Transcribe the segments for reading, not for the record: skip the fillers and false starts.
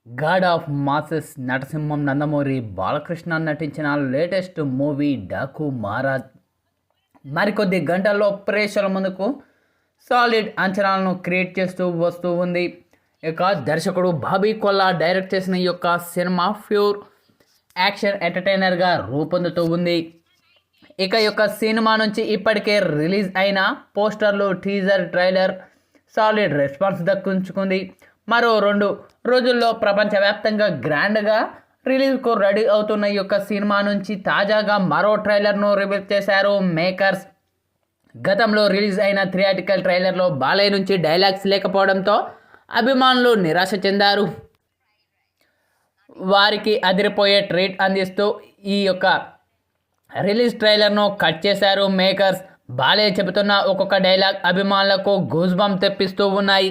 God of masses నటసింహం నందమూరి బాలకృష్ణ నటించిన latest movie Daaku Maharaj మరికొద్ది గంటల్లో ప్రేక్షకుల ముందుకు సాలిడ్ అంచనాలను క్రియేట్ చేస్తూ వస్తూ ఉంది. ఇక దర్శకుడు బాబీ కొల్లా డైరెక్ట్ చేసిన ఈ యొక్క సినిమా ప్యూర్ యాక్షన్ ఎంటర్టైనర్గా రూపొందుతూ ఉంది. ఇక ఈ యొక్క సినిమా నుంచి ఇప్పటికే రిలీజ్ అయిన పోస్టర్లు, టీజర్, ట్రైలర్ సాలిడ్ రెస్పాన్స్ దక్కించుకుంది. మరో 2 రోజుల్లో ప్రపంచవ్యాప్తంగా గ్రాండ్గా రిలీజ్కు రెడీ అవుతున్న ఈ యొక్క సినిమా నుంచి తాజాగా మరో ట్రైలర్ను రిలీజ్ చేశారు మేకర్స్. గతంలో రిలీజ్ అయిన థియేట్రికల్ ట్రైలర్లో బాలయ్య నుంచి డైలాగ్స్ లేకపోవడంతో అభిమానులు నిరాశ చెందారు. వారికి అదిరిపోయే ట్రీట్ అందిస్తూ ఈ యొక్క రిలీజ్ ట్రైలర్ను కట్ చేశారు మేకర్స్. బాలయ్య చెబుతున్న ఒక్కొక్క డైలాగ్ అభిమానులకు గూస్బంప్ తెప్పిస్తూ ఉన్నాయి.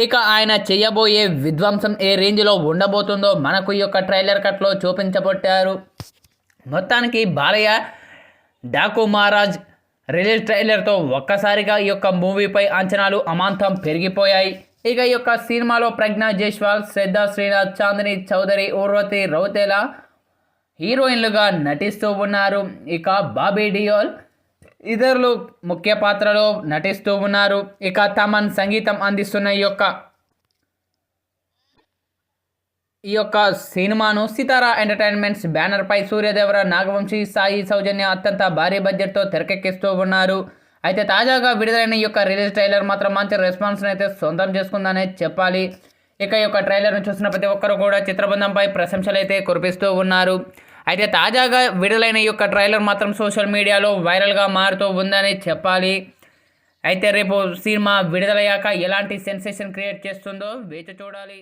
ఇక ఆయన చేయబోయే విధ్వంసం ఏ రేంజ్లో ఉండబోతుందో మనకు ఈ యొక్క ట్రైలర్ కట్లో చూపించబట్టారు. మొత్తానికి బాలయ్య డాకు మహారాజ్ రిలీజ్ ట్రైలర్తో ఒక్కసారిగా ఈ యొక్క మూవీపై అంచనాలు అమాంతం పెరిగిపోయాయి. ఇక ఈ యొక్క సినిమాలో ప్రజ్ఞా జైస్వాల్, శ్రద్ధా శ్రీనాథ్, చాందిని చౌదరి, ఊర్వతి రౌతేలా హీరోయిన్లుగా నటిస్తూ ఉన్నారు. ఇక బాబీ డియోల్ ఇతరులు ముఖ్య పాత్రలో నటిస్తూ ఉన్నారు. ఇక తమన్ సంగీతం అందిస్తున్న ఈ యొక్క సినిమాను సితారా ఎంటర్టైన్మెంట్స్ బ్యానర్పై సూర్యదేవర, నాగవంశీ, సాయి సౌజన్య అత్యంత భారీ బడ్జెట్తో తెరకెక్కిస్తూ ఉన్నారు. అయితే తాజాగా విడుదలైన ఈ యొక్క రిలీజ్ ట్రైలర్ మాత్రం మంచి రెస్పాన్స్ని అయితే సొంతం చేసుకుందనే చెప్పాలి. ఇక ఈ యొక్క ట్రైలర్ను చూసిన ప్రతి ఒక్కరు కూడా చిత్రబృందంపై ప్రశంసలు అయితే కురిపిస్తూ ఉన్నారు. అయితే తాజాగా విడుదలైన ఈ యొక్క ట్రైలర్ మాత్రం సోషల్ మీడియాలో వైరల్గా మారుతూ ఉందని చెప్పాలి. అయితే రేపు సినిమా విడుదలయ్యాక ఎలాంటి సెన్సేషన్ క్రియేట్ చేస్తుందో వేచి చూడాలి.